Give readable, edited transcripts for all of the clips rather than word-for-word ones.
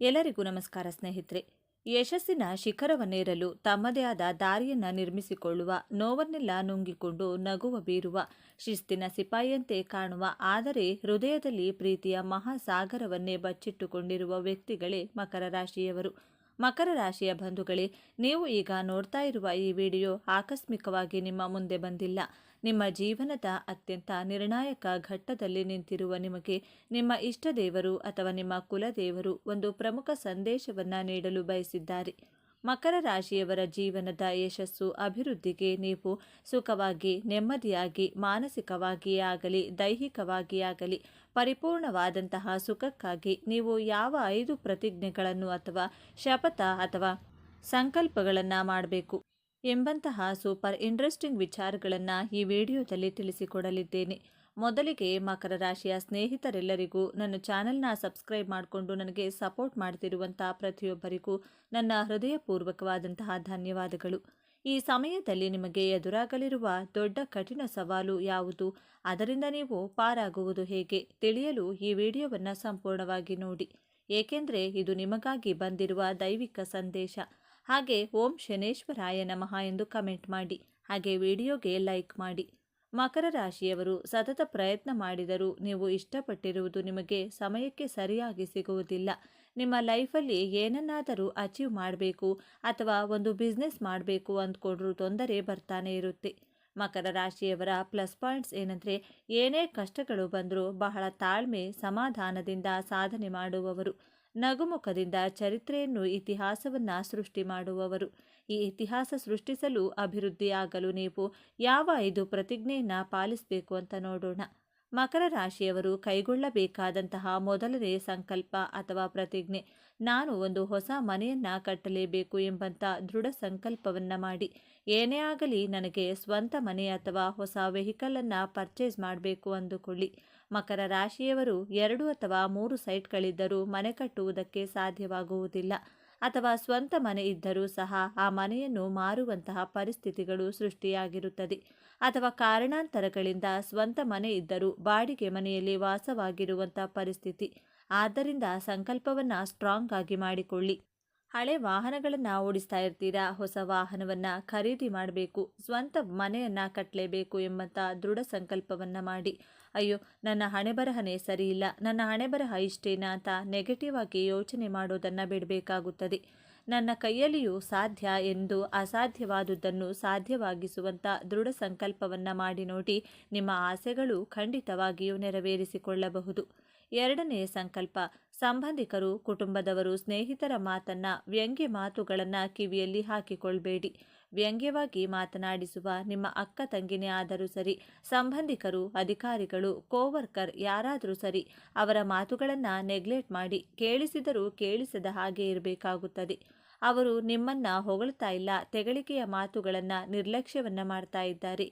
ಎಲ್ಲರಿಗೂ ನಮಸ್ಕಾರ ಸ್ನೇಹಿತರೆ. ಯಶಸ್ಸಿನ ಶಿಖರವನ್ನೇರಲು ತಮ್ಮದೇ ಆದ ದಾರಿಯನ್ನ ನಿರ್ಮಿಸಿಕೊಳ್ಳುವ, ನೋವನ್ನೆಲ್ಲ ನುಂಗಿಕೊಂಡು ನಗುವ ಬೀರುವ, ಶಿಸ್ತಿನ ಸಿಪಾಯಿಯಂತೆ ಕಾಣುವ, ಆದರೆ ಹೃದಯದಲ್ಲಿ ಪ್ರೀತಿಯ ಮಹಾಸಾಗರವನ್ನೇ ಬಚ್ಚಿಟ್ಟುಕೊಂಡಿರುವ ವ್ಯಕ್ತಿಗಳೇ ಮಕರ ರಾಶಿಯವರು. ಮಕರ ರಾಶಿಯ ಬಂಧುಗಳೇ, ನೀವು ಈಗ ನೋಡ್ತಾ ಇರುವ ಈ ವಿಡಿಯೋ ಆಕಸ್ಮಿಕವಾಗಿ ನಿಮ್ಮ ಮುಂದೆ ಬಂದಿಲ್ಲ. ನಿಮ್ಮ ಜೀವನದ ಅತ್ಯಂತ ನಿರ್ಣಾಯಕ ಘಟ್ಟದಲ್ಲಿ ನಿಂತಿರುವ ನಿಮಗೆ ನಿಮ್ಮ ಇಷ್ಟ ದೇವರು ಅಥವಾ ನಿಮ್ಮ ಕುಲದೇವರು ಒಂದು ಪ್ರಮುಖ ಸಂದೇಶವನ್ನ ನೀಡಲು ಬಯಸಿದ್ದಾರೆ. ಮಕರ ರಾಶಿಯವರ ಜೀವನದ ಯಶಸ್ಸು, ಅಭಿವೃದ್ಧಿಗೆ ನೀವು ಸುಖವಾಗಿ, ನೆಮ್ಮದಿಯಾಗಿ, ಮಾನಸಿಕವಾಗಿಯೇ ಆಗಲಿ, ದೈಹಿಕವಾಗಿಯೇ ಆಗಲಿ ಪರಿಪೂರ್ಣವಾದಂತಹ ಸುಖಕ್ಕಾಗಿ ನೀವು ಯಾವ 5 ಪ್ರತಿಜ್ಞೆಗಳನ್ನು ಅಥವಾ ಶಪಥ ಅಥವಾ ಸಂಕಲ್ಪಗಳನ್ನು ಮಾಡಬೇಕು ಎಂಬಂತಹ ಸೂಪರ್ ಇಂಟ್ರೆಸ್ಟಿಂಗ್ ವಿಚಾರಗಳನ್ನು ಈ ವಿಡಿಯೋದಲ್ಲಿ ತಿಳಿಸಿಕೊಡಲಿದ್ದೇನೆ. ಮೊದಲಿಗೆ ಮಕರ ರಾಶಿಯ ಸ್ನೇಹಿತರೆಲ್ಲರಿಗೂ, ನನ್ನ ಚಾನೆಲ್ನ ಸಬ್ಸ್ಕ್ರೈಬ್ ಮಾಡಿಕೊಂಡು ನನಗೆ ಸಪೋರ್ಟ್ ಮಾಡ್ತಿರುವಂಥ ಪ್ರತಿಯೊಬ್ಬರಿಗೂ ನನ್ನ ಹೃದಯಪೂರ್ವಕವಾದಂತಹ ಧನ್ಯವಾದಗಳು. ಈ ಸಮಯದಲ್ಲಿ ನಿಮಗೆ ಎದುರಾಗಲಿರುವ ದೊಡ್ಡ ಕಠಿಣ ಸವಾಲು ಯಾವುದು, ಅದರಿಂದ ನೀವು ಪಾರಾಗುವುದು ಹೇಗೆ ತಿಳಿಯಲು ಈ ವಿಡಿಯೋವನ್ನು ಸಂಪೂರ್ಣವಾಗಿ ನೋಡಿ. ಏಕೆಂದರೆ ಇದು ನಿಮಗಾಗಿ ಬಂದಿರುವ ದೈವಿಕ ಸಂದೇಶ. ಹಾಗೆ ಓಂ ಶನೇಶ್ವರಾಯ ನಮಃ ಎಂದು ಕಮೆಂಟ್ ಮಾಡಿ, ಹಾಗೆ ವಿಡಿಯೋಗೆ ಲೈಕ್ ಮಾಡಿ. ಮಕರ ರಾಶಿಯವರು ಸತತ ಪ್ರಯತ್ನ ಮಾಡಿದರೂ ನೀವು ಇಷ್ಟಪಟ್ಟಿರುವುದು ನಿಮಗೆ ಸಮಯಕ್ಕೆ ಸರಿಯಾಗಿ ಸಿಗುವುದಿಲ್ಲ. ನಿಮ್ಮ ಲೈಫಲ್ಲಿ ಏನನ್ನಾದರೂ ಅಚೀವ್ ಮಾಡಬೇಕು ಅಥವಾ ಒಂದು ಬಿಸ್ನೆಸ್ ಮಾಡಬೇಕು ಅಂದ್ಕೊಂಡ್ರೂ ತೊಂದರೆ ಬರ್ತಾನೆ ಇರುತ್ತೆ. ಮಕರ ರಾಶಿಯವರ ಪ್ಲಸ್ ಪಾಯಿಂಟ್ಸ್ ಏನಂದರೆ, ಏನೇ ಕಷ್ಟಗಳು ಬಂದರೂ ಬಹಳ ತಾಳ್ಮೆ, ಸಮಾಧಾನದಿಂದ ಸಾಧನೆ ಮಾಡುವವರು. ನಗುಮುಖದಿಂದ ಚರಿತ್ರೆಯನ್ನು, ಇತಿಹಾಸವನ್ನು ಸೃಷ್ಟಿ ಮಾಡುವವರು. ಈ ಇತಿಹಾಸ ಸೃಷ್ಟಿಸಲು, ಅಭಿವೃದ್ಧಿಯಾಗಲು ನೀವು ಯಾವ 5 ಪ್ರತಿಜ್ಞೆಯನ್ನು ಪಾಲಿಸಬೇಕು ಅಂತ ನೋಡೋಣ. ಮಕರ ರಾಶಿಯವರು ಕೈಗೊಳ್ಳಬೇಕಾದಂತಹ ಮೊದಲನೇ ಸಂಕಲ್ಪ ಅಥವಾ ಪ್ರತಿಜ್ಞೆ, ನಾನು ಒಂದು ಹೊಸ ಮನೆಯನ್ನು ಕಟ್ಟಲೇಬೇಕು ಎಂಬಂಥ ದೃಢ ಸಂಕಲ್ಪವನ್ನು ಮಾಡಿ. ಏನೇ ಆಗಲಿ ನನಗೆ ಸ್ವಂತ ಮನೆ ಅಥವಾ ಹೊಸ ವೆಹಿಕಲನ್ನು ಪರ್ಚೇಸ್ ಮಾಡಬೇಕು ಅಂದುಕೊಳ್ಳಿ. ಮಕರ ರಾಶಿಯವರು 2 ಅಥವಾ 3 ಸೈಟ್ಗಳಿದ್ದರೂ ಮನೆ ಕಟ್ಟುವುದಕ್ಕೆ ಸಾಧ್ಯವಾಗುವುದಿಲ್ಲ, ಅಥವಾ ಸ್ವಂತ ಮನೆ ಇದ್ದರೂ ಸಹ ಆ ಮನೆಯನ್ನು ಮಾರುವಂತಹ ಪರಿಸ್ಥಿತಿಗಳು ಸೃಷ್ಟಿಯಾಗಿರುತ್ತದೆ, ಅಥವಾ ಕಾರಣಾಂತರಗಳಿಂದ ಸ್ವಂತ ಮನೆ ಇದ್ದರೂ ಬಾಡಿಗೆ ಮನೆಯಲ್ಲಿ ವಾಸವಾಗಿರುವಂಥ ಪರಿಸ್ಥಿತಿ. ಆದ್ದರಿಂದ ಸಂಕಲ್ಪವನ್ನು ಸ್ಟ್ರಾಂಗ್ ಆಗಿ ಮಾಡಿಕೊಳ್ಳಿ. ಹಳೆ ವಾಹನಗಳನ್ನು ಓಡಿಸ್ತಾ ಇರ್ತೀರಾ, ಹೊಸ ವಾಹನವನ್ನು ಖರೀದಿ ಮಾಡಬೇಕು, ಸ್ವಂತ ಮನೆಯನ್ನು ಕಟ್ಟಲೇಬೇಕು ಎಂಬಂಥ ದೃಢ ಸಂಕಲ್ಪವನ್ನು ಮಾಡಿ. ಅಯ್ಯೋ, ನನ್ನ ಹಣೆಬರಹನೇ ಸರಿಯಿಲ್ಲ, ನನ್ನ ಹಣೆಬರಹ ಇಷ್ಟೇನಾ ಅಂತ ನೆಗೆಟಿವ್ ಆಗಿ ಯೋಚನೆ ಮಾಡೋದನ್ನು ಬಿಡಬೇಕಾಗುತ್ತದೆ. ನನ್ನ ಕೈಯಲ್ಲಿಯೂ ಸಾಧ್ಯ ಎಂದು ಅಸಾಧ್ಯವಾದುದನ್ನು ಸಾಧ್ಯವಾಗಿಸುವಂಥ ದೃಢ ಸಂಕಲ್ಪವನ್ನು ಮಾಡಿ ನೋಡಿ. ನಿಮ್ಮ ಆಸೆಗಳು ಖಂಡಿತವಾಗಿಯೂ ನೆರವೇರಿಸಿಕೊಳ್ಳಬಹುದು. ಎರಡನೇ ಸಂಕಲ್ಪ, ಸಂಬಂಧಿಕರು, ಕುಟುಂಬದವರು, ಸ್ನೇಹಿತರ ಮಾತನ್ನ, ವ್ಯಂಗ್ಯ ಮಾತುಗಳನ್ನು ಕಿವಿಯಲ್ಲಿ ಹಾಕಿಕೊಳ್ಬೇಡಿ. ವ್ಯಂಗ್ಯವಾಗಿ ಮಾತನಾಡಿಸುವ ನಿಮ್ಮ ಅಕ್ಕ ತಂಗಿನೇ ಆದರೂ ಸರಿ, ಸಂಬಂಧಿಕರು, ಅಧಿಕಾರಿಗಳು, ಕೋವರ್ಕರ್ ಯಾರಾದರೂ ಸರಿ, ಅವರ ಮಾತುಗಳನ್ನು ನೆಗ್ಲೆಕ್ಟ್ ಮಾಡಿ. ಕೇಳಿಸಿದರೂ ಕೇಳಿಸದ ಹಾಗೆ ಇರಬೇಕಾಗುತ್ತದೆ. ಅವರು ನಿಮ್ಮನ್ನ ಹೊಗಳ್ತಾ ಇಲ್ಲ, ತೆಗಳಿಕೆಯ ಮಾತುಗಳನ್ನು, ನಿರ್ಲಕ್ಷ್ಯವನ್ನು ಮಾಡ್ತಾ ಇದ್ದಾರೆ.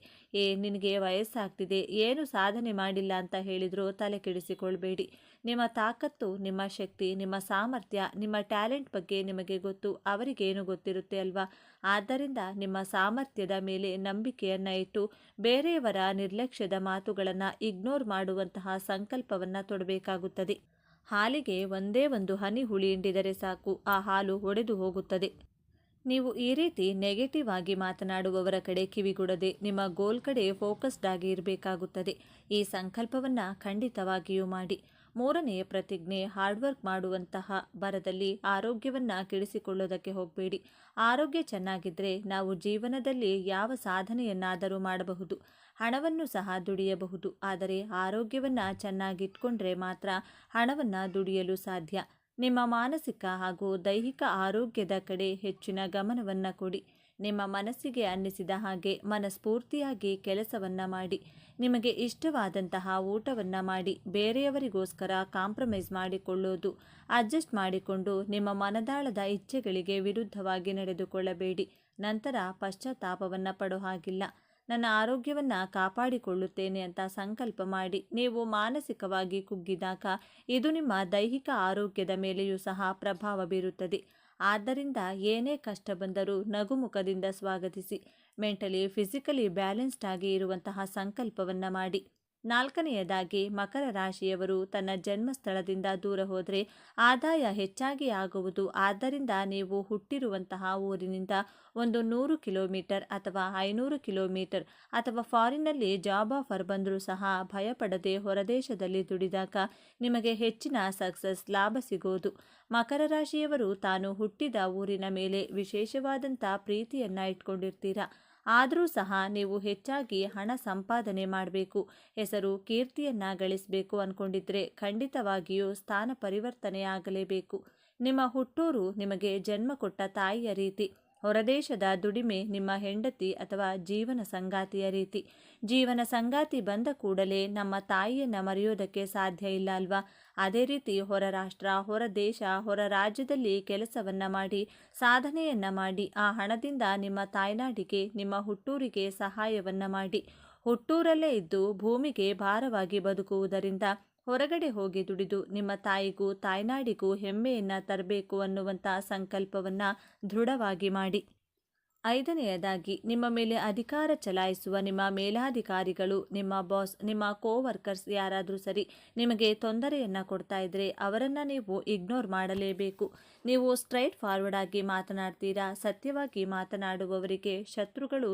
ನಿನಗೆ ವಯಸ್ಸಾಗ್ತಿದೆ, ಏನು ಸಾಧನೆ ಮಾಡಿಲ್ಲ ಅಂತ ಹೇಳಿದರೂ ತಲೆ ಕೆಡಿಸಿಕೊಳ್ಬೇಡಿ. ನಿಮ್ಮ ತಾಕತ್ತು, ನಿಮ್ಮ ಶಕ್ತಿ, ನಿಮ್ಮ ಸಾಮರ್ಥ್ಯ, ನಿಮ್ಮ ಟ್ಯಾಲೆಂಟ್ ಬಗ್ಗೆ ನಿಮಗೆ ಗೊತ್ತು, ಅವರಿಗೇನು ಗೊತ್ತಿರುತ್ತೆ ಅಲ್ವಾ? ಆದ್ದರಿಂದ ನಿಮ್ಮ ಸಾಮರ್ಥ್ಯದ ಮೇಲೆ ನಂಬಿಕೆಯನ್ನು ಇಟ್ಟು ಬೇರೆಯವರ ನಿರ್ಲಕ್ಷ್ಯದ ಮಾತುಗಳನ್ನು ಇಗ್ನೋರ್ ಮಾಡುವಂತಹ ಸಂಕಲ್ಪವನ್ನು ತೊಡಬೇಕಾಗುತ್ತದೆ. ಹಾಲಿಗೆ ಒಂದೇ ಒಂದು ಹನಿ ಹುಳಿ ಹಿಂಡಿದರೆ ಸಾಕು, ಆ ಹಾಲು ಒಡೆದು ಹೋಗುತ್ತದೆ. ನೀವು ಈ ರೀತಿ ನೆಗೆಟಿವ್ ಆಗಿ ಮಾತನಾಡುವವರ ಕಡೆ ಕಿವಿಗೊಡದೆ ನಿಮ್ಮ ಗೋಲ್ ಕಡೆ ಫೋಕಸ್ಡ್ ಆಗಿ ಇರಬೇಕಾಗುತ್ತದೆ. ಈ ಸಂಕಲ್ಪವನ್ನು ಖಂಡಿತವಾಗಿಯೂ ಮಾಡಿ. ಮೂರನೆಯ ಪ್ರತಿಜ್ಞೆ, ಹಾರ್ಡ್ವರ್ಕ್ ಮಾಡುವಂತಹ ಭರದಲ್ಲಿ ಆರೋಗ್ಯವನ್ನು ಕೆಡಿಸಿಕೊಳ್ಳೋದಕ್ಕೆ ಹೋಗಬೇಡಿ. ಆರೋಗ್ಯ ಚೆನ್ನಾಗಿದ್ದರೆ ನಾವು ಜೀವನದಲ್ಲಿ ಯಾವ ಸಾಧನೆಯನ್ನಾದರೂ ಮಾಡಬಹುದು, ಹಣವನ್ನು ಸಹ ದುಡಿಯಬಹುದು. ಆದರೆ ಆರೋಗ್ಯವನ್ನು ಚೆನ್ನಾಗಿಟ್ಕೊಂಡ್ರೆ ಮಾತ್ರ ಹಣವನ್ನು ದುಡಿಯಲು ಸಾಧ್ಯ. ನಿಮ್ಮ ಮಾನಸಿಕ ಹಾಗೂ ದೈಹಿಕ ಆರೋಗ್ಯದ ಕಡೆ ಹೆಚ್ಚಿನ ಗಮನವನ್ನು ಕೊಡಿ. ನಿಮ್ಮ ಮನಸ್ಸಿಗೆ ಅನ್ನಿಸಿದ ಹಾಗೆ ಮನಸ್ಫೂರ್ತಿಯಾಗಿ ಕೆಲಸವನ್ನು ಮಾಡಿ. ನಿಮಗೆ ಇಷ್ಟವಾದಂತಹ ಊಟವನ್ನು ಮಾಡಿ. ಬೇರೆಯವರಿಗೋಸ್ಕರ ಕಾಂಪ್ರಮೈಸ್ ಮಾಡಿಕೊಳ್ಳೋದು, ಅಡ್ಜಸ್ಟ್ ಮಾಡಿಕೊಂಡು ನಿಮ್ಮ ಮನದಾಳದ ಇಚ್ಛೆಗಳಿಗೆ ವಿರುದ್ಧವಾಗಿ ನಡೆದುಕೊಳ್ಳಬೇಡಿ. ನಂತರ ಪಶ್ಚಾತ್ತಾಪವನ್ನು ಪಡೋ ಹಾಗಿಲ್ಲ. ನನ್ನ ಆರೋಗ್ಯವನ್ನು ಕಾಪಾಡಿಕೊಳ್ಳುತ್ತೇನೆ ಅಂತ ಸಂಕಲ್ಪ ಮಾಡಿ. ನೀವು ಮಾನಸಿಕವಾಗಿ ಕುಗ್ಗಿದಾಗ ಇದು ನಿಮ್ಮ ದೈಹಿಕ ಆರೋಗ್ಯದ ಮೇಲೆಯೂ ಸಹ ಪ್ರಭಾವ ಬೀರುತ್ತದೆ. ಆದ್ದರಿಂದ ಏನೇ ಕಷ್ಟ ಬಂದರೂ ನಗುಮುಖದಿಂದ ಸ್ವಾಗತಿಸಿ. ಮೆಂಟಲಿ, ಫಿಸಿಕಲಿ ಬ್ಯಾಲೆನ್ಸ್ಡ್ ಆಗಿ ಇರುವಂತಹ ಸಂಕಲ್ಪವನ್ನು ಮಾಡಿ. 4ನೆಯದಾಗಿ ಮಕರ ರಾಶಿಯವರು ತನ್ನ ಜನ್ಮಸ್ಥಳದಿಂದ ದೂರ ಹೋದರೆ ಆದಾಯ ಹೆಚ್ಚಾಗಿ ಆಗುವುದು. ಆದ್ದರಿಂದ ನೀವು ಹುಟ್ಟಿರುವಂತಹ ಊರಿನಿಂದ ಒಂದು 100 ಕಿಲೋಮೀಟರ್ ಅಥವಾ 500 ಕಿಲೋಮೀಟರ್ ಅಥವಾ ಫಾರಿನ್ನಲ್ಲಿ ಜಾಬ್ ಆಫರ್ ಬಂದರೂ ಸಹ ಭಯಪಡದೆ ಹೊರದೇಶದಲ್ಲಿ ದುಡಿದಾಗ ನಿಮಗೆ ಹೆಚ್ಚಿನ ಸಕ್ಸಸ್ ಲಾಭ ಸಿಗೋದು. ಮಕರ ರಾಶಿಯವರು ತಾನು ಹುಟ್ಟಿದ ಊರಿನ ಮೇಲೆ ವಿಶೇಷವಾದಂಥ ಪ್ರೀತಿಯನ್ನು ಇಟ್ಕೊಂಡಿರ್ತೀರಾ. ಆದರೂ ಸಹ ನೀವು ಹೆಚ್ಚಾಗಿ ಹಣ ಸಂಪಾದನೆ ಮಾಡಬೇಕು, ಹೆಸರು ಕೀರ್ತಿಯನ್ನು ಗಳಿಸಬೇಕು ಅಂದ್ಕೊಂಡಿದ್ರೆ ಖಂಡಿತವಾಗಿಯೂ ಸ್ಥಾನ ಪರಿವರ್ತನೆ ಆಗಲೇಬೇಕು. ನಿಮ್ಮ ಹುಟ್ಟೂರು ನಿಮಗೆ ಜನ್ಮ ಕೊಟ್ಟ ತಾಯಿಯ ರೀತಿ. ಹೊರದೇಶದ ದುಡಿಮೆ ನಿಮ್ಮ ಹೆಂಡತಿ ಅಥವಾ ಜೀವನ ಸಂಗಾತಿಯ ರೀತಿ. ಜೀವನ ಸಂಗಾತಿ ಬಂದ ಕೂಡಲೇ ನಮ್ಮ ತಾಯಿಯನ್ನು ಮರೆಯೋದಕ್ಕೆ ಸಾಧ್ಯ ಇಲ್ಲ ಅಲ್ವಾ? ಅದೇ ರೀತಿ ಹೊರ ರಾಷ್ಟ್ರ, ಹೊರ ದೇಶ, ಹೊರ ರಾಜ್ಯದಲ್ಲಿ ಕೆಲಸವನ್ನು ಮಾಡಿ ಸಾಧನೆಯನ್ನು ಮಾಡಿ ಆ ಹಣದಿಂದ ನಿಮ್ಮ ತಾಯ್ನಾಡಿಗೆ, ನಿಮ್ಮ ಹುಟ್ಟೂರಿಗೆ ಸಹಾಯವನ್ನು ಮಾಡಿ. ಹುಟ್ಟೂರಲ್ಲೇ ಇದ್ದು ಭೂಮಿಗೆ ಭಾರವಾಗಿ ಬದುಕುವುದರಿಂದ ಹೊರಗಡೆ ಹೋಗಿ ದುಡಿದು ನಿಮ್ಮ ತಾಯಿಗೂ ತಾಯ್ನಾಡಿಗೂ ಹೆಮ್ಮೆಯನ್ನು ತರಬೇಕು ಅನ್ನುವಂಥ ಸಂಕಲ್ಪವನ್ನು ದೃಢವಾಗಿ ಮಾಡಿ. 5ನೆಯದಾಗಿ ನಿಮ್ಮ ಮೇಲೆ ಅಧಿಕಾರ ಚಲಾಯಿಸುವ ನಿಮ್ಮ ಮೇಲಾಧಿಕಾರಿಗಳು, ನಿಮ್ಮ ಬಾಸ್, ನಿಮ್ಮ ಕೋವರ್ಕರ್ಸ್ ಯಾರಾದರೂ ಸರಿ ನಿಮಗೆ ತೊಂದರೆಯನ್ನು ಕೊಡ್ತಾ ಇದ್ದರೆ ಅವರನ್ನು ನೀವು ಇಗ್ನೋರ್ ಮಾಡಲೇಬೇಕು. ನೀವು ಸ್ಟ್ರೈಟ್ ಫಾರ್ವರ್ಡ್ ಆಗಿ ಮಾತನಾಡ್ತೀರಾ. ಸತ್ಯವಾಗಿ ಮಾತನಾಡುವವರಿಗೆ ಶತ್ರುಗಳು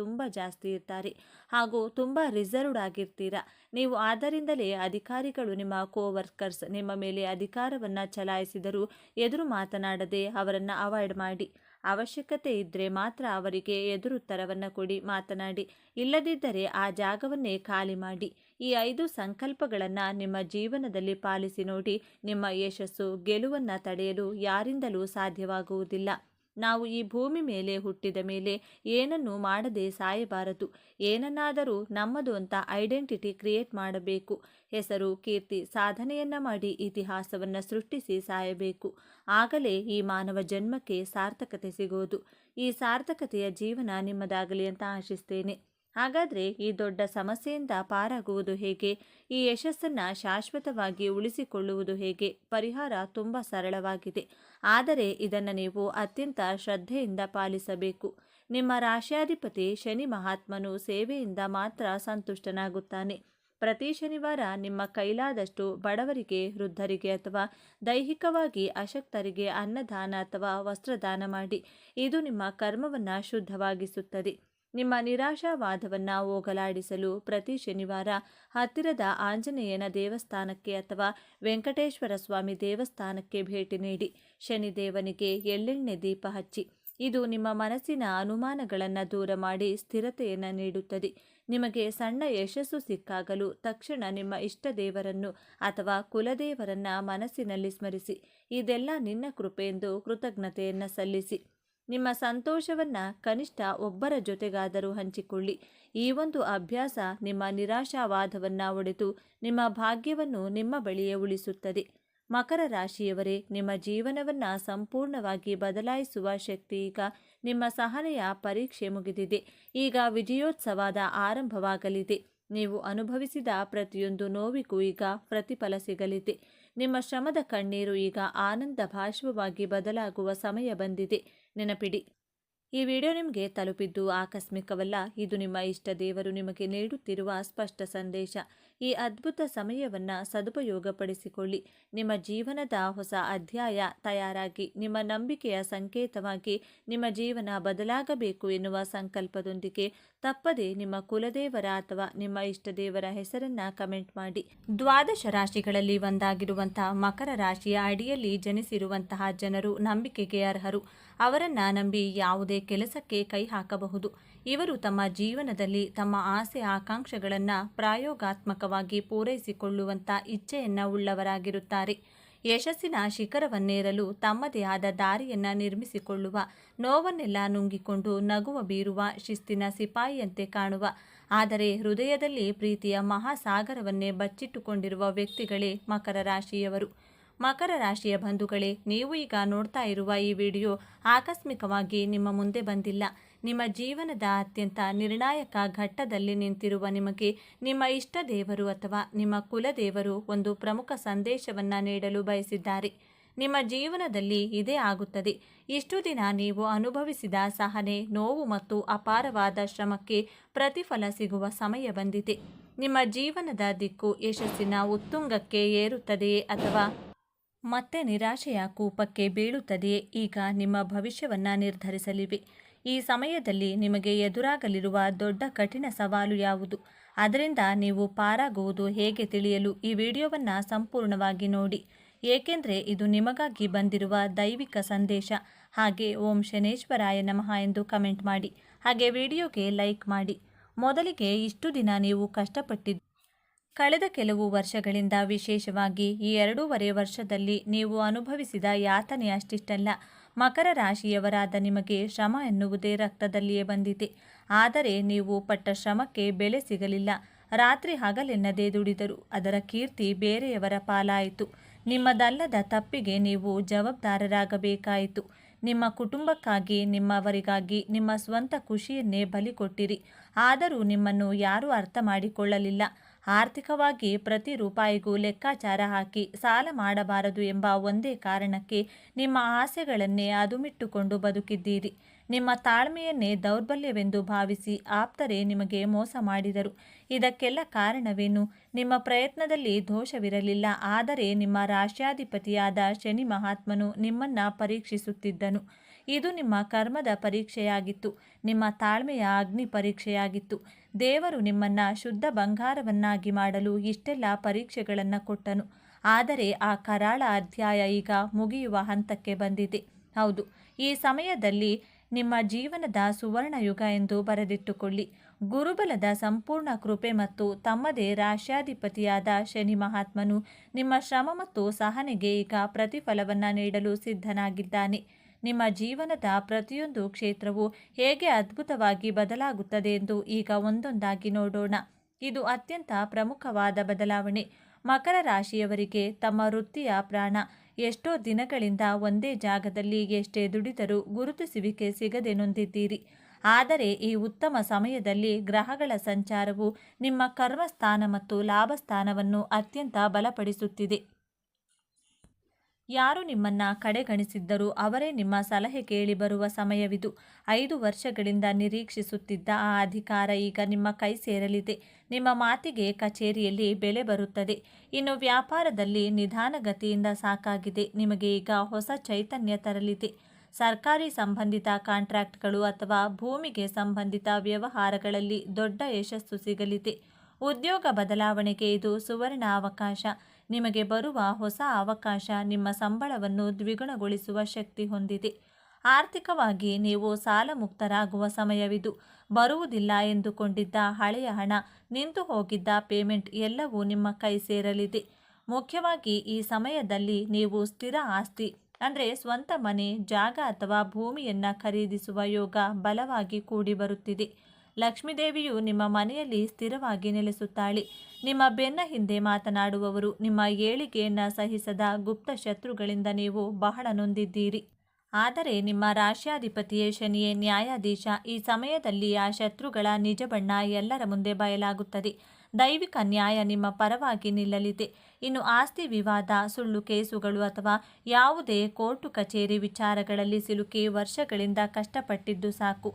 ತುಂಬ ಜಾಸ್ತಿ ಇರ್ತಾರೆ ಹಾಗೂ ತುಂಬ ರಿಸರ್ವ್ಡ್ ಆಗಿರ್ತೀರಾ ನೀವು. ಆದ್ದರಿಂದಲೇ ಅಧಿಕಾರಿಗಳು, ನಿಮ್ಮ ಕೋವರ್ಕರ್ಸ್ ನಿಮ್ಮ ಮೇಲೆ ಅಧಿಕಾರವನ್ನು ಚಲಾಯಿಸಿದರೂ ಎದುರು ಮಾತನಾಡದೆ ಅವರನ್ನು ಅವಾಯ್ಡ್ ಮಾಡಿ. ಅವಶ್ಯಕತೆ ಇದ್ದರೆ ಮಾತ್ರ ಅವರಿಗೆ ಎದುರುತ್ತರವನ್ನು ಕೊಡಿ, ಮಾತನಾಡಿ. ಇಲ್ಲದಿದ್ದರೆ ಆ ಜಾಗವನ್ನೇ ಖಾಲಿ ಮಾಡಿ. ಈ 5 ಸಂಕಲ್ಪಗಳನ್ನು ನಿಮ್ಮ ಜೀವನದಲ್ಲಿ ಪಾಲಿಸಿ ನೋಡಿ. ನಿಮ್ಮ ಯಶಸ್ಸು, ಗೆಲುವನ್ನು ತಡೆಯಲು ಯಾರಿಂದಲೂ ಸಾಧ್ಯವಾಗುವುದಿಲ್ಲ. ನಾವು ಈ ಭೂಮಿ ಮೇಲೆ ಹುಟ್ಟಿದ ಮೇಲೆ ಏನನ್ನೂ ಮಾಡದೆ ಸಾಯಬಾರದು. ಏನನ್ನಾದರೂ ನಮ್ಮದು ಅಂತ ಐಡೆಂಟಿಟಿ ಕ್ರಿಯೇಟ್ ಮಾಡಬೇಕು. ಹೆಸರು, ಕೀರ್ತಿ, ಸಾಧನೆಯನ್ನು ಮಾಡಿ ಇತಿಹಾಸವನ್ನು ಸೃಷ್ಟಿಸಿ ಸಾಯಬೇಕು. ಆಗಲೇ ಈ ಮಾನವ ಜನ್ಮಕ್ಕೆ ಸಾರ್ಥಕತೆ ಸಿಗೋದು. ಈ ಸಾರ್ಥಕತೆಯ ಜೀವನ ನಿಮ್ಮದಾಗಲಿ ಅಂತ ಆಶಿಸ್ತೇನೆ. ಹಾಗಾದರೆ ಈ ದೊಡ್ಡ ಸಮಸ್ಯೆಯಿಂದ ಪಾರಾಗುವುದು ಹೇಗೆ? ಈ ಯಶಸ್ಸನ್ನು ಶಾಶ್ವತವಾಗಿ ಉಳಿಸಿಕೊಳ್ಳುವುದು ಹೇಗೆ? ಪರಿಹಾರ ತುಂಬ ಸರಳವಾಗಿದೆ, ಆದರೆ ಇದನ್ನು ನೀವು ಅತ್ಯಂತ ಶ್ರದ್ಧೆಯಿಂದ ಪಾಲಿಸಬೇಕು. ನಿಮ್ಮ ರಾಶ್ಯಾಧಿಪತಿ ಶನಿ ಮಹಾತ್ಮನು ಸೇವೆಯಿಂದ ಮಾತ್ರ ಸಂತುಷ್ಟನಾಗುತ್ತಾನೆ. ಪ್ರತಿ ಶನಿವಾರ ನಿಮ್ಮ ಕೈಲಾದಷ್ಟು ಬಡವರಿಗೆ, ವೃದ್ಧರಿಗೆ ಅಥವಾ ದೈಹಿಕವಾಗಿ ಅಶಕ್ತರಿಗೆ ಅನ್ನದಾನ ಅಥವಾ ವಸ್ತ್ರದಾನ ಮಾಡಿ. ಇದು ನಿಮ್ಮ ಕರ್ಮವನ್ನು ಶುದ್ಧವಾಗಿಸುತ್ತದೆ. ನಿಮ್ಮ ನಿರಾಶಾವಾದವನ್ನು ಹೋಗಲಾಡಿಸಲು ಪ್ರತಿ ಶನಿವಾರ ಹತ್ತಿರದ ಆಂಜನೇಯನ ದೇವಸ್ಥಾನಕ್ಕೆ ಅಥವಾ ವೆಂಕಟೇಶ್ವರ ಸ್ವಾಮಿ ದೇವಸ್ಥಾನಕ್ಕೆ ಭೇಟಿ ನೀಡಿ. ಶನಿದೇವನಿಗೆ ಎಳ್ಳೆಣ್ಣೆ ದೀಪ ಹಚ್ಚಿ. ಇದು ನಿಮ್ಮ ಮನಸ್ಸಿನ ಅನುಮಾನಗಳನ್ನು ದೂರ ಮಾಡಿ ಸ್ಥಿರತೆಯನ್ನು ನೀಡುತ್ತದೆ. ನಿಮಗೆ ಸಣ್ಣ ಯಶಸ್ಸು ಸಿಕ್ಕಾಗಲೂ ತಕ್ಷಣ ನಿಮ್ಮ ಇಷ್ಟ ದೇವರನ್ನು ಅಥವಾ ಕುಲದೇವರನ್ನು ಮನಸ್ಸಿನಲ್ಲಿ ಸ್ಮರಿಸಿ. ಇದೆಲ್ಲ ನಿನ್ನ ಕೃಪೆಯೆಂದು ಕೃತಜ್ಞತೆಯನ್ನು ಸಲ್ಲಿಸಿ. ನಿಮ್ಮ ಸಂತೋಷವನ್ನು ಕನಿಷ್ಠ ಒಬ್ಬರ ಜೊತೆಗಾದರೂ ಹಂಚಿಕೊಳ್ಳಿ. ಈ ಒಂದು ಅಭ್ಯಾಸ ನಿಮ್ಮ ನಿರಾಶಾವಾದವನ್ನು ಒಡೆದು ನಿಮ್ಮ ಭಾಗ್ಯವನ್ನು ನಿಮ್ಮ ಬಳಿಯೇ ಉಳಿಸುತ್ತದೆ. ಮಕರ ರಾಶಿಯವರೇ, ನಿಮ್ಮ ಜೀವನವನ್ನು ಸಂಪೂರ್ಣವಾಗಿ ಬದಲಾಯಿಸುವ ಶಕ್ತಿ ಈಗ. ನಿಮ್ಮ ಸಹನೆಯ ಪರೀಕ್ಷೆ ಮುಗಿದಿದೆ. ಈಗ ವಿಜಯೋತ್ಸವದ ಆರಂಭವಾಗಲಿದೆ. ನೀವು ಅನುಭವಿಸಿದ ಪ್ರತಿಯೊಂದು ನೋವಿಗೂ ಈಗ ಪ್ರತಿಫಲ ಸಿಗಲಿದೆ. ನಿಮ್ಮ ಶ್ರಮದ ಕಣ್ಣೀರು ಈಗ ಆನಂದ ಭಾಷ್ಪವಾಗಿ ಬದಲಾಗುವ ಸಮಯ ಬಂದಿದೆ. ನೆನಪಿಡಿ, ಈ ವಿಡಿಯೋ ನಿಮಗೆ ತಲುಪಿದ್ದು ಆಕಸ್ಮಿಕವಲ್ಲ. ಇದು ನಿಮ್ಮ ಇಷ್ಟ ದೇವರು ನಿಮಗೆ ನೀಡುತ್ತಿರುವ ಸ್ಪಷ್ಟ ಸಂದೇಶ. ಈ ಅದ್ಭುತ ಸಮಯವನ್ನು ಸದುಪಯೋಗಪಡಿಸಿಕೊಳ್ಳಿ. ನಿಮ್ಮ ಜೀವನದ ಹೊಸ ಅಧ್ಯಾಯ ತಯಾರಾಗಿ, ನಿಮ್ಮ ನಂಬಿಕೆಯ ಸಂಕೇತವಾಗಿ ನಿಮ್ಮ ಜೀವನ ಬದಲಾಗಬೇಕು ಎನ್ನುವ ಸಂಕಲ್ಪದೊಂದಿಗೆ ತಪ್ಪದೆ ನಿಮ್ಮ ಕುಲದೇವರ ಅಥವಾ ನಿಮ್ಮ ಇಷ್ಟ ದೇವರ ಹೆಸರನ್ನು ಕಮೆಂಟ್ ಮಾಡಿ. ದ್ವಾದಶ ರಾಶಿಗಳಲ್ಲಿ ಒಂದಾಗಿರುವಂತಹ ಮಕರ ರಾಶಿಯ ಅಡಿಯಲ್ಲಿ ಜನಿಸಿರುವಂತಹ ಜನರು ನಂಬಿಕೆಗೆ ಅರ್ಹರು. ಅವರನ್ನು ನಂಬಿ ಯಾವುದೇ ಕೆಲಸಕ್ಕೆ ಕೈ ಹಾಕಬಹುದು. ಇವರು ತಮ್ಮ ಜೀವನದಲ್ಲಿ ತಮ್ಮ ಆಸೆ ಆಕಾಂಕ್ಷೆಗಳನ್ನು ಪ್ರಾಯೋಗಾತ್ಮಕವಾಗಿ ಪೂರೈಸಿಕೊಳ್ಳುವಂಥ ಇಚ್ಛೆಯನ್ನು ಉಳ್ಳವರಾಗಿರುತ್ತಾರೆ. ಯಶಸ್ಸಿನ ಶಿಖರವನ್ನೇರಲು ತಮ್ಮದೇ ಆದ ದಾರಿಯನ್ನು ನಿರ್ಮಿಸಿಕೊಳ್ಳುವ, ನೋವನ್ನೆಲ್ಲ ನುಂಗಿಕೊಂಡು ನಗುವ ಬೀರುವ, ಶಿಸ್ತಿನ ಸಿಪಾಯಿಯಂತೆ ಕಾಣುವ, ಆದರೆ ಹೃದಯದಲ್ಲಿ ಪ್ರೀತಿಯ ಮಹಾಸಾಗರವನ್ನೇ ಬಚ್ಚಿಟ್ಟುಕೊಂಡಿರುವ ವ್ಯಕ್ತಿಗಳೇ ಮಕರ ರಾಶಿಯವರು. ಮಕರ ರಾಶಿಯ ಬಂಧುಗಳೇ, ನೀವು ಈಗ ನೋಡ್ತಾ ಇರುವ ಈ ವಿಡಿಯೋ ಆಕಸ್ಮಿಕವಾಗಿ ನಿಮ್ಮ ಮುಂದೆ ಬಂದಿಲ್ಲ. ನಿಮ್ಮ ಜೀವನದ ಅತ್ಯಂತ ನಿರ್ಣಾಯಕ ಘಟ್ಟದಲ್ಲಿ ನಿಂತಿರುವ ನಿಮಗೆ ನಿಮ್ಮ ಇಷ್ಟ ದೇವರು ಅಥವಾ ನಿಮ್ಮ ಕುಲದೇವರು ಒಂದು ಪ್ರಮುಖ ಸಂದೇಶವನ್ನು ನೀಡಲು ಬಯಸಿದ್ದಾರೆ. ನಿಮ್ಮ ಜೀವನದಲ್ಲಿ ಇದೇ ಆಗುತ್ತದೆ. ಇಷ್ಟು ದಿನ ನೀವು ಅನುಭವಿಸಿದ ಸಹನೆ, ನೋವು ಮತ್ತು ಅಪಾರವಾದ ಶ್ರಮಕ್ಕೆ ಪ್ರತಿಫಲ ಸಿಗುವ ಸಮಯ ಬಂದಿದೆ. ನಿಮ್ಮ ಜೀವನದ ದಿಕ್ಕು ಯಶಸ್ಸಿನ ಉತ್ತುಂಗಕ್ಕೆ ಏರುತ್ತದೆಯೇ ಅಥವಾ ಮತ್ತೆ ನಿರಾಶೆಯ ಕೂಪಕ್ಕೆ ಬೀಳುತ್ತದೆಯೇ ಈಗ ನಿಮ್ಮ ಭವಿಷ್ಯವನ್ನು ನಿರ್ಧರಿಸಲಿವೆ. ಈ ಸಮಯದಲ್ಲಿ ನಿಮಗೆ ಎದುರಾಗಲಿರುವ ದೊಡ್ಡ ಕಠಿಣ ಸವಾಲು ಯಾವುದು, ಅದರಿಂದ ನೀವು ಪಾರಾಗುವುದು ಹೇಗೆ ತಿಳಿಯಲು ಈ ವಿಡಿಯೋವನ್ನು ಸಂಪೂರ್ಣವಾಗಿ ನೋಡಿ, ಏಕೆಂದರೆ ಇದು ನಿಮಗಾಗಿ ಬಂದಿರುವ ದೈವಿಕ ಸಂದೇಶ. ಹಾಗೆ ಓಂ ಶನೇಶ್ವರಾಯ ನಮಃ ಎಂದು ಕಮೆಂಟ್ ಮಾಡಿ, ಹಾಗೆ ವಿಡಿಯೋಗೆ ಲೈಕ್ ಮಾಡಿ. ಮೊದಲಿಗೆ ಇಷ್ಟು ದಿನ ನೀವು ಕಷ್ಟಪಟ್ಟಿದ್ದು ಕಳೆದ ಕೆಲವು ವರ್ಷಗಳಿಂದ, ವಿಶೇಷವಾಗಿ ಈ 2.5 ವರ್ಷದಲ್ಲಿ ನೀವು ಅನುಭವಿಸಿದ ಯಾತನೆ ಅಷ್ಟಿಷ್ಟಲ್ಲ. ಮಕರ ರಾಶಿಯವರಾದ ನಿಮಗೆ ಶ್ರಮ ಎನ್ನುವುದೇ ರಕ್ತದಲ್ಲಿಯೇ ಬಂದಿದೆ. ಆದರೆ ನೀವು ಪಟ್ಟ ಶ್ರಮಕ್ಕೆ ಬೆಲೆ ಸಿಗಲಿಲ್ಲ. ರಾತ್ರಿ ಹಗಲೆನ್ನದೇ ದುಡಿದರು, ಅದರ ಕೀರ್ತಿ ಬೇರೆಯವರ ಪಾಲಾಯಿತು. ನಿಮ್ಮದಲ್ಲದ ತಪ್ಪಿಗೆ ನೀವು ಜವಾಬ್ದಾರರಾಗಬೇಕಾಯಿತು. ನಿಮ್ಮ ಕುಟುಂಬಕ್ಕಾಗಿ, ನಿಮ್ಮವರಿಗಾಗಿ ನಿಮ್ಮ ಸ್ವಂತ ಖುಷಿಯನ್ನೇ ಬಲಿ ಕೊಟ್ಟಿರಿ. ಆದರೂ ನಿಮ್ಮನ್ನು ಯಾರೂ ಅರ್ಥ ಮಾಡಿಕೊಳ್ಳಲಿಲ್ಲ. ಆರ್ಥಿಕವಾಗಿ ಪ್ರತಿ ರೂಪಾಯಿಗೂ ಲೆಕ್ಕಾಚಾರ ಹಾಕಿ ಸಾಲ ಮಾಡಬಾರದು ಎಂಬ ಒಂದೇ ಕಾರಣಕ್ಕೆ ನಿಮ್ಮ ಆಸೆಗಳನ್ನೇ ಅದುಮಿಟ್ಟುಕೊಂಡು ಬದುಕಿದ್ದೀರಿ. ನಿಮ್ಮ ತಾಳ್ಮೆಯನ್ನೇ ದೌರ್ಬಲ್ಯವೆಂದು ಭಾವಿಸಿ ಆಪ್ತರೇ ನಿಮಗೆ ಮೋಸ ಮಾಡಿದರು. ಇದಕ್ಕೆಲ್ಲ ಕಾರಣವೇನು? ನಿಮ್ಮ ಪ್ರಯತ್ನದಲ್ಲಿ ದೋಷವಿರಲಿಲ್ಲ, ಆದರೆ ನಿಮ್ಮ ರಾಶ್ಯಾಧಿಪತಿಯಾದ ಶನಿ ಮಹಾತ್ಮನು ನಿಮ್ಮನ್ನು ಪರೀಕ್ಷಿಸುತ್ತಿದ್ದನು. ಇದು ನಿಮ್ಮ ಕರ್ಮದ ಪರೀಕ್ಷೆಯಾಗಿತ್ತು, ನಿಮ್ಮ ತಾಳ್ಮೆಯ ಅಗ್ನಿ ಪರೀಕ್ಷೆಯಾಗಿತ್ತು. ದೇವರು ನಿಮ್ಮನ್ನು ಶುದ್ಧ ಬಂಗಾರವನ್ನಾಗಿ ಮಾಡಲು ಇಷ್ಟೆಲ್ಲ ಪರೀಕ್ಷೆಗಳನ್ನು ಕೊಟ್ಟನು. ಆದರೆ ಆ ಕರಾಳ ಅಧ್ಯಾಯ ಈಗ ಮುಗಿಯುವ ಹಂತಕ್ಕೆ ಬಂದಿದೆ. ಹೌದು, ಈ ಸಮಯದಲ್ಲಿ ನಿಮ್ಮ ಜೀವನದ ಸುವರ್ಣ ಯುಗ ಎಂದು ಬರೆದಿಟ್ಟುಕೊಳ್ಳಿ. ಗುರುಬಲದ ಸಂಪೂರ್ಣ ಕೃಪೆ ಮತ್ತು ತಮ್ಮದೇ ರಾಶ್ಯಾಧಿಪತಿಯಾದ ಶನಿ ಮಹಾತ್ಮನು ನಿಮ್ಮ ಶ್ರಮ ಮತ್ತು ಸಹನೆಗೆ ಈಗ ಪ್ರತಿಫಲವನ್ನು ನೀಡಲು ಸಿದ್ಧನಾಗಿದ್ದಾನೆ. ನಿಮ್ಮ ಜೀವನದ ಪ್ರತಿಯೊಂದು ಕ್ಷೇತ್ರವು ಹೇಗೆ ಅದ್ಭುತವಾಗಿ ಬದಲಾಗುತ್ತದೆ ಎಂದು ಈಗ ಒಂದೊಂದಾಗಿ ನೋಡೋಣ. ಇದು ಅತ್ಯಂತ ಪ್ರಮುಖವಾದ ಬದಲಾವಣೆ. ಮಕರ ರಾಶಿಯವರಿಗೆ ತಮ್ಮ ವೃತ್ತಿಯ ಪ್ರಾಣ. ಎಷ್ಟೋ ದಿನಗಳಿಂದ ಒಂದೇ ಜಾಗದಲ್ಲಿ ಎಷ್ಟೇ ದುಡಿದರೂ ಗುರುತಿಸುವಿಕೆ ಸಿಗದೆ ನೊಂದಿದ್ದೀರಿ. ಆದರೆ ಈ ಉತ್ತಮ ಸಮಯದಲ್ಲಿ ಗ್ರಹಗಳ ಸಂಚಾರವು ನಿಮ್ಮ ಕರ್ಮಸ್ಥಾನ ಮತ್ತು ಲಾಭಸ್ಥಾನವನ್ನು ಅತ್ಯಂತ ಬಲಪಡಿಸುತ್ತಿದೆ. ಯಾರು ನಿಮ್ಮನ್ನು ಕಡೆಗಣಿಸಿದ್ದರೂ ಅವರೇ ನಿಮ್ಮ ಸಲಹೆ ಕೇಳಿ ಬರುವ ಸಮಯವಿದು. 5 ವರ್ಷಗಳಿಂದ ನಿರೀಕ್ಷಿಸುತ್ತಿದ್ದ ಆ ಅಧಿಕಾರ ಈಗ ನಿಮ್ಮ ಕೈ ಸೇರಲಿದೆ. ನಿಮ್ಮ ಮಾತಿಗೆ ಕಚೇರಿಯಲ್ಲಿ ಬೆಲೆ ಬರುತ್ತದೆ. ಇನ್ನು ವ್ಯಾಪಾರದಲ್ಲಿ ನಿಧಾನಗತಿಯಿಂದ ಸಾಕಾಗಿದೆ. ನಿಮಗೆ ಈಗ ಹೊಸ ಚೈತನ್ಯ ತರಲಿದೆ. ಸರ್ಕಾರಿ ಸಂಬಂಧಿತ ಕಾಂಟ್ರಾಕ್ಟ್ಗಳು ಅಥವಾ ಭೂಮಿಗೆ ಸಂಬಂಧಿತ ವ್ಯವಹಾರಗಳಲ್ಲಿ ದೊಡ್ಡ ಯಶಸ್ಸು ಸಿಗಲಿದೆ. ಉದ್ಯೋಗ ಬದಲಾವಣೆಗೆ ಇದು ಸುವರ್ಣ ಅವಕಾಶ. ನಿಮಗೆ ಬರುವ ಹೊಸ ಅವಕಾಶ ನಿಮ್ಮ ಸಂಬಳವನ್ನು ದ್ವಿಗುಣಗೊಳಿಸುವ ಶಕ್ತಿ ಹೊಂದಿದೆ. ಆರ್ಥಿಕವಾಗಿ ನೀವು ಸಾಲ ಮುಕ್ತರಾಗುವ ಸಮಯವಿದು. ಬರುವುದಿಲ್ಲ ಎಂದುಕೊಂಡಿದ್ದ ಹಳೆಯ ಹಣ, ನಿಂತು ಹೋಗಿದ್ದ ಪೇಮೆಂಟ್ ಎಲ್ಲವೂ ನಿಮ್ಮ ಕೈ ಸೇರಲಿದೆ. ಮುಖ್ಯವಾಗಿ ಈ ಸಮಯದಲ್ಲಿ ನೀವು ಸ್ಥಿರ ಆಸ್ತಿ ಅಂದರೆ ಸ್ವಂತ ಮನೆ, ಜಾಗ ಅಥವಾ ಭೂಮಿಯನ್ನು ಖರೀದಿಸುವ ಯೋಗ ಬಲವಾಗಿ ಕೂಡಿ ಬರುತ್ತಿದೆ. ಲಕ್ಷ್ಮೀದೇವಿಯು ನಿಮ್ಮ ಮನೆಯಲ್ಲಿ ಸ್ಥಿರವಾಗಿ ನೆಲೆಸುತ್ತಾಳೆ. ನಿಮ್ಮ ಬೆನ್ನ ಹಿಂದೆ ಮಾತನಾಡುವವರು, ನಿಮ್ಮ ಏಳಿಗೆಯನ್ನು ಸಹಿಸದ ಗುಪ್ತ ಶತ್ರುಗಳಿಂದ ನೀವು ಬಹಳ ನೊಂದಿದ್ದೀರಿ. ಆದರೆ ನಿಮ್ಮ ರಾಶ್ಯಾಧಿಪತಿಯೇ ಶನಿಯೇ ನ್ಯಾಯಾಧೀಶ. ಈ ಸಮಯದಲ್ಲಿ ಆ ಶತ್ರುಗಳ ನಿಜ ಬಣ್ಣ ಎಲ್ಲರ ಮುಂದೆ ಬಯಲಾಗುತ್ತದೆ. ದೈವಿಕ ನ್ಯಾಯ ನಿಮ್ಮ ಪರವಾಗಿ ನಿಲ್ಲಲಿದೆ. ಇನ್ನು ಆಸ್ತಿ ವಿವಾದ, ಸುಳ್ಳು ಕೇಸುಗಳು ಅಥವಾ ಯಾವುದೇ ಕೋರ್ಟು ಕಚೇರಿ ವಿಚಾರಗಳಲ್ಲಿ ಸಿಲುಕಿ ವರ್ಷಗಳಿಂದ ಕಷ್ಟಪಟ್ಟಿದ್ದು ಸಾಕು.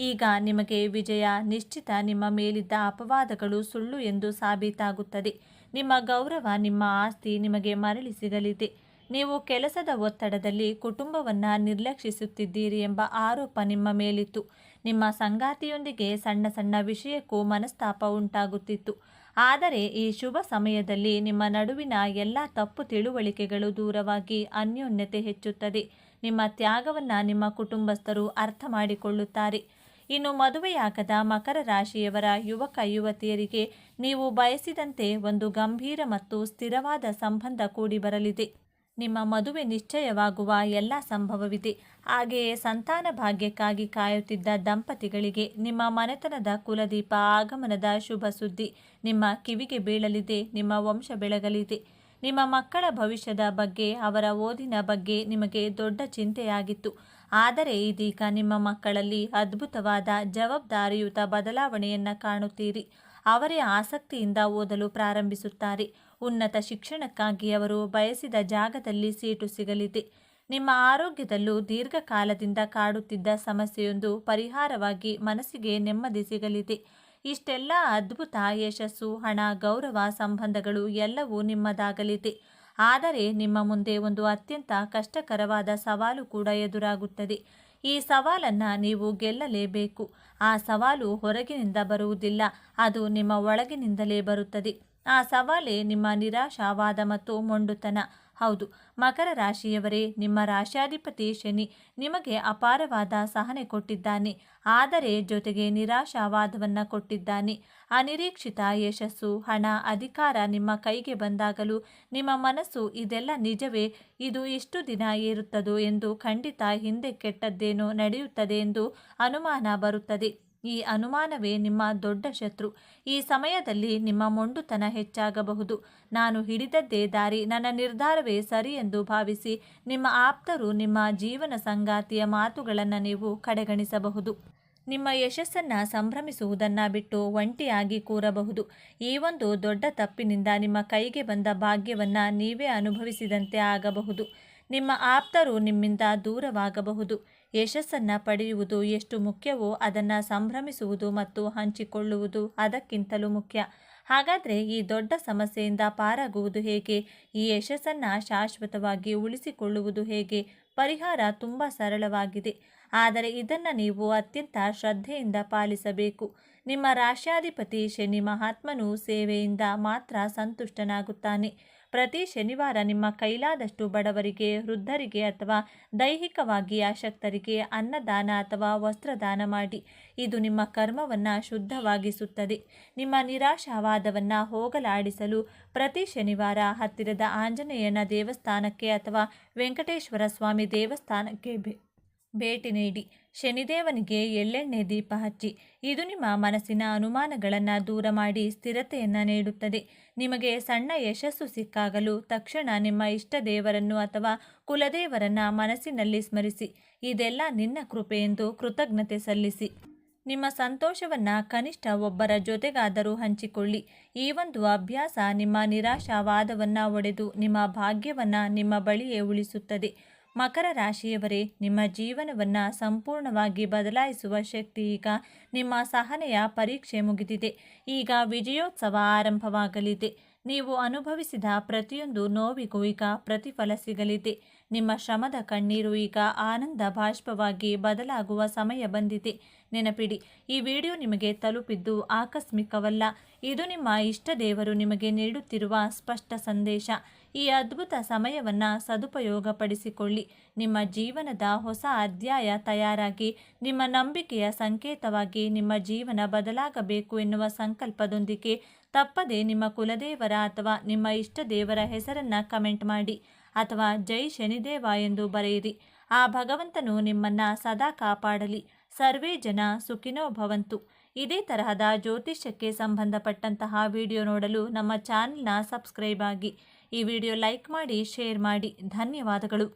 ಈಗ ನಿಮಗೆ ವಿಜಯ ನಿಶ್ಚಿತ. ನಿಮ್ಮ ಮೇಲಿದ್ದ ಅಪವಾದಗಳು ಸುಳ್ಳು ಎಂದು ಸಾಬೀತಾಗುತ್ತದೆ. ನಿಮ್ಮ ಗೌರವ, ನಿಮ್ಮ ಆಸ್ತಿ ನಿಮಗೆ ಮರಳಿ ಸಿಗಲಿದೆ. ನೀವು ಕೆಲಸದ ಒತ್ತಡದಲ್ಲಿ ಕುಟುಂಬವನ್ನು ನಿರ್ಲಕ್ಷಿಸುತ್ತಿದ್ದೀರಿ ಎಂಬ ಆರೋಪ ನಿಮ್ಮ ಮೇಲಿತ್ತು. ನಿಮ್ಮ ಸಂಗಾತಿಯೊಂದಿಗೆ ಸಣ್ಣ ಸಣ್ಣ ವಿಷಯಕ್ಕೂ ಮನಸ್ತಾಪ ಉಂಟಾಗುತ್ತಿತ್ತು. ಆದರೆ ಈ ಶುಭ ಸಮಯದಲ್ಲಿ ನಿಮ್ಮ ನಡುವಿನ ಎಲ್ಲ ತಪ್ಪು ತಿಳುವಳಿಕೆಗಳು ದೂರವಾಗಿ ಅನ್ಯೋನ್ಯತೆ ಹೆಚ್ಚುತ್ತದೆ. ನಿಮ್ಮ ತ್ಯಾಗವನ್ನು ನಿಮ್ಮ ಕುಟುಂಬಸ್ಥರು ಅರ್ಥ ಮಾಡಿಕೊಳ್ಳುತ್ತಾರೆ. ಇನ್ನು ಮದುವೆಯಾಗದ ಮಕರ ರಾಶಿಯವರ ಯುವಕ ಯುವತಿಯರಿಗೆ ನೀವು ಬಯಸಿದಂತೆ ಒಂದು ಗಂಭೀರ ಮತ್ತು ಸ್ಥಿರವಾದ ಸಂಬಂಧ ಕೂಡಿ ಬರಲಿದೆ. ನಿಮ್ಮ ಮದುವೆ ನಿಶ್ಚಯವಾಗುವ ಎಲ್ಲ ಸಂಭವವಿದೆ. ಹಾಗೆಯೇ ಸಂತಾನ ಭಾಗ್ಯಕ್ಕಾಗಿ ಕಾಯುತ್ತಿದ್ದ ದಂಪತಿಗಳಿಗೆ ನಿಮ್ಮ ಮನೆತನದ ಕುಲದೀಪ ಆಗಮನದ ಶುಭ ಸುದ್ದಿ ನಿಮ್ಮ ಕಿವಿಗೆ ಬೀಳಲಿದೆ. ನಿಮ್ಮ ವಂಶ ಬೆಳಗಲಿದೆ. ನಿಮ್ಮ ಮಕ್ಕಳ ಭವಿಷ್ಯದ ಬಗ್ಗೆ, ಅವರ ಓದಿನ ಬಗ್ಗೆ ನಿಮಗೆ ದೊಡ್ಡ ಚಿಂತೆಯಾಗಿತ್ತು. ಆದರೆ ಇದೀಗ ನಿಮ್ಮ ಮಕ್ಕಳಲ್ಲಿ ಅದ್ಭುತವಾದ ಜವಾಬ್ದಾರಿಯುತ ಬದಲಾವಣೆಯನ್ನು ಕಾಣುತ್ತೀರಿ. ಅವರೇ ಆಸಕ್ತಿಯಿಂದ ಓದಲು ಪ್ರಾರಂಭಿಸುತ್ತಾರೆ. ಉನ್ನತ ಶಿಕ್ಷಣಕ್ಕಾಗಿ ಅವರು ಬಯಸಿದ ಜಾಗದಲ್ಲಿ ಸೀಟು ಸಿಗಲಿದೆ. ನಿಮ್ಮ ಆರೋಗ್ಯದಲ್ಲೂ ದೀರ್ಘಕಾಲದಿಂದ ಕಾಡುತ್ತಿದ್ದ ಸಮಸ್ಯೆಯೊಂದು ಪರಿಹಾರವಾಗಿ ಮನಸ್ಸಿಗೆ ನೆಮ್ಮದಿ ಸಿಗಲಿದೆ. ಇಷ್ಟೆಲ್ಲ ಅದ್ಭುತ ಯಶಸ್ಸು, ಹಣ, ಗೌರವ, ಸಂಬಂಧಗಳು ಎಲ್ಲವೂ ನಿಮ್ಮದಾಗಲಿದೆ. ಆದರೆ ನಿಮ್ಮ ಮುಂದೆ ಒಂದು ಅತ್ಯಂತ ಕಷ್ಟಕರವಾದ ಸವಾಲು ಕೂಡ ಎದುರಾಗುತ್ತದೆ. ಈ ಸವಾಲನ್ನು ನೀವು ಗೆಲ್ಲಲೇಬೇಕು. ಆ ಸವಾಲು ಹೊರಗಿನಿಂದ ಬರುವುದಿಲ್ಲ, ಅದು ನಿಮ್ಮ ಒಳಗಿನಿಂದಲೇ ಬರುತ್ತದೆ. ಆ ಸವಾಲೇ ನಿಮ್ಮ ನಿರಾಶಾವಾದ ಮತ್ತು ಮೊಂಡುತನ. ಹೌದು, ಮಕರ ರಾಶಿಯವರೇ, ನಿಮ್ಮ ರಾಶ್ಯಾಧಿಪತಿ ಶನಿ ನಿಮಗೆ ಅಪಾರವಾದ ಸಹನೆ ಕೊಟ್ಟಿದ್ದಾನೆ, ಆದರೆ ಜೊತೆಗೆ ನಿರಾಶಾವಾದವನ್ನು ಕೊಟ್ಟಿದ್ದಾನೆ. ಅನಿರೀಕ್ಷಿತ ಯಶಸ್ಸು, ಹಣ, ಅಧಿಕಾರ ನಿಮ್ಮ ಕೈಗೆ ಬಂದಾಗಲೂ ನಿಮ್ಮ ಮನಸ್ಸು ಇದೆಲ್ಲ ನಿಜವೇ, ಇದು ಇಷ್ಟು ದಿನ ಏರುತ್ತದೋ ಎಂದು, ಖಂಡಿತ ಹಿಂದೆ ಕೆಟ್ಟದ್ದೇನೋ ನಡೆಯುತ್ತದೆ ಎಂದು ಅನುಮಾನ ಬರುತ್ತದೆ. ಈ ಅನುಮಾನವೇ ನಿಮ್ಮ ದೊಡ್ಡ ಶತ್ರು. ಈ ಸಮಯದಲ್ಲಿ ನಿಮ್ಮ ಮೊಂಡುತನ ಹೆಚ್ಚಾಗಬಹುದು. ನಾನು ಹಿಡಿದದ್ದೇ ದಾರಿ, ನನ್ನ ನಿರ್ಧಾರವೇ ಸರಿ ಎಂದು ಭಾವಿಸಿ ನಿಮ್ಮ ಆಪ್ತರು, ನಿಮ್ಮ ಜೀವನ ಸಂಗಾತಿಯ ಮಾತುಗಳನ್ನು ನೀವು ಕಡೆಗಣಿಸಬಹುದು. ನಿಮ್ಮ ಯಶಸ್ಸನ್ನು ಸಂಭ್ರಮಿಸುವುದನ್ನು ಬಿಟ್ಟು ಒಂಟಿಯಾಗಿ ಕೂರಬಹುದು. ಈ ಒಂದು ದೊಡ್ಡ ತಪ್ಪಿನಿಂದ ನಿಮ್ಮ ಕೈಗೆ ಬಂದ ಭಾಗ್ಯವನ್ನು ನೀವೇ ಅನುಭವಿಸಿದಂತೆ ಆಗಬಹುದು. ನಿಮ್ಮ ಆಪ್ತರು ನಿಮ್ಮಿಂದ ದೂರವಾಗಬಹುದು. ಯಶಸ್ಸನ್ನು ಪಡೆಯುವುದು ಎಷ್ಟು ಮುಖ್ಯವೋ ಅದನ್ನು ಸಂಭ್ರಮಿಸುವುದು ಮತ್ತು ಹಂಚಿಕೊಳ್ಳುವುದು ಅದಕ್ಕಿಂತಲೂ ಮುಖ್ಯ. ಹಾಗಾದರೆ ಈ ದೊಡ್ಡ ಸಮಸ್ಯೆಯಿಂದ ಪಾರಾಗುವುದು ಹೇಗೆ? ಈ ಯಶಸ್ಸನ್ನು ಶಾಶ್ವತವಾಗಿ ಉಳಿಸಿಕೊಳ್ಳುವುದು ಹೇಗೆ? ಪರಿಹಾರ ತುಂಬ ಸರಳವಾಗಿದೆ, ಆದರೆ ಇದನ್ನು ನೀವು ಅತ್ಯಂತ ಶ್ರದ್ಧೆಯಿಂದ ಪಾಲಿಸಬೇಕು. ನಿಮ್ಮ ರಾಶ್ಯಾಧಿಪತಿ ಶನಿ ಮಹಾತ್ಮನು ಸೇವೆಯಿಂದ ಮಾತ್ರ ಸಂತುಷ್ಟನಾಗುತ್ತಾನೆ. ಪ್ರತಿ ಶನಿವಾರ ನಿಮ್ಮ ಕೈಲಾದಷ್ಟು ಬಡವರಿಗೆ, ವೃದ್ಧರಿಗೆ ಅಥವಾ ದೈಹಿಕವಾಗಿ ಅಶಕ್ತರಿಗೆ ಅನ್ನದಾನ ಅಥವಾ ವಸ್ತ್ರದಾನ ಮಾಡಿ. ಇದು ನಿಮ್ಮ ಕರ್ಮವನ್ನು ಶುದ್ಧವಾಗಿಸುತ್ತದೆ. ನಿಮ್ಮ ನಿರಾಶಾವಾದವನ್ನು ಹೋಗಲಾಡಿಸಲು ಪ್ರತಿ ಶನಿವಾರ ಹತ್ತಿರದ ಆಂಜನೇಯನ ದೇವಸ್ಥಾನಕ್ಕೆ ಅಥವಾ ವೆಂಕಟೇಶ್ವರ ಸ್ವಾಮಿ ದೇವಸ್ಥಾನಕ್ಕೆ ಭೇಟಿ ನೀಡಿ ಶನಿದೇವನಿಗೆ ಎಳ್ಳೆಣ್ಣೆ ದೀಪ ಹಚ್ಚಿ. ಇದು ನಿಮ್ಮ ಮನಸ್ಸಿನ ಅನುಮಾನಗಳನ್ನು ದೂರ ಮಾಡಿ ಸ್ಥಿರತೆಯನ್ನು ನೀಡುತ್ತದೆ. ನಿಮಗೆ ಸಣ್ಣ ಯಶಸ್ಸು ಸಿಕ್ಕಾಗಲೂ ತಕ್ಷಣ ನಿಮ್ಮ ಇಷ್ಟ ದೇವರನ್ನು ಅಥವಾ ಕುಲದೇವರನ್ನು ಮನಸ್ಸಿನಲ್ಲಿ ಸ್ಮರಿಸಿ, ಇದೆಲ್ಲ ನಿನ್ನ ಕೃಪೆ ಎಂದು ಕೃತಜ್ಞತೆ ಸಲ್ಲಿಸಿ. ನಿಮ್ಮ ಸಂತೋಷವನ್ನು ಕನಿಷ್ಠ ಒಬ್ಬರ ಜೊತೆಗಾದರೂ ಹಂಚಿಕೊಳ್ಳಿ. ಈ ಒಂದು ಅಭ್ಯಾಸ ನಿಮ್ಮ ನಿರಾಶಾವಾದವನ್ನು ಒಡೆದು ನಿಮ್ಮ ಭಾಗ್ಯವನ್ನು ನಿಮ್ಮ ಬಳಿಯೇ ಉಳಿಸುತ್ತದೆ. ಮಕರ ರಾಶಿಯವರೇ, ನಿಮ್ಮ ಜೀವನವನ್ನು ಸಂಪೂರ್ಣವಾಗಿ ಬದಲಾಯಿಸುವ ಶಕ್ತಿ ಈಗ. ನಿಮ್ಮ ಸಹನೆಯ ಪರೀಕ್ಷೆ ಮುಗಿದಿದೆ. ಈಗ ವಿಜಯೋತ್ಸವ ಆರಂಭವಾಗಲಿದೆ. ನೀವು ಅನುಭವಿಸಿದ ಪ್ರತಿಯೊಂದು ನೋವಿಗೂ ಈಗ ಪ್ರತಿಫಲ ಸಿಗಲಿದೆ. ನಿಮ್ಮ ಶ್ರಮದ ಕಣ್ಣೀರು ಈಗ ಆನಂದ ಬಾಷ್ಪವಾಗಿ ಬದಲಾಗುವ ಸಮಯ ಬಂದಿದೆ. ನೆನಪಿಡಿ, ಈ ವಿಡಿಯೋ ನಿಮಗೆ ತಲುಪಿದ್ದು ಆಕಸ್ಮಿಕವಲ್ಲ. ಇದು ನಿಮ್ಮ ಇಷ್ಟ ದೇವರು ನಿಮಗೆ ನೀಡುತ್ತಿರುವ ಸ್ಪಷ್ಟ ಸಂದೇಶ. ಈ ಅದ್ಭುತ ಸಮಯವನ್ನು ಸದುಪಯೋಗಪಡಿಸಿಕೊಳ್ಳಿ. ನಿಮ್ಮ ಜೀವನದ ಹೊಸ ಅಧ್ಯಾಯ ತಯಾರಾಗಿ, ನಿಮ್ಮ ನಂಬಿಕೆಯ ಸಂಕೇತವಾಗಿ ನಿಮ್ಮ ಜೀವನ ಬದಲಾಗಬೇಕು ಎನ್ನುವ ಸಂಕಲ್ಪದೊಂದಿಗೆ ತಪ್ಪದೆ ನಿಮ್ಮ ಕುಲದೇವರ ಅಥವಾ ನಿಮ್ಮ ಇಷ್ಟ ದೇವರ ಹೆಸರನ್ನು ಕಮೆಂಟ್ ಮಾಡಿ ಅಥವಾ ಜೈ ಶನಿದೇವ ಎಂದು ಬರೆಯಿರಿ. ಆ ಭಗವಂತನು ನಿಮ್ಮನ್ನು ಸದಾ ಕಾಪಾಡಲಿ. ಸರ್ವೇ ಜನ ಸುಖಿನೋ ಭವಂತು. ಇದೇ ತರಹದ ಜ್ಯೋತಿಷ್ಯಕ್ಕೆ ಸಂಬಂಧಪಟ್ಟಂತಹ ವಿಡಿಯೋ ನೋಡಲು ನಮ್ಮ ಚಾನೆಲ್ನ ಸಬ್ಸ್ಕ್ರೈಬ್ ಆಗಿ. ಈ ವಿಡಿಯೋ ಲೈಕ್ ಮಾಡಿ, ಶೇರ್ ಮಾಡಿ. ಧನ್ಯವಾದಗಳು.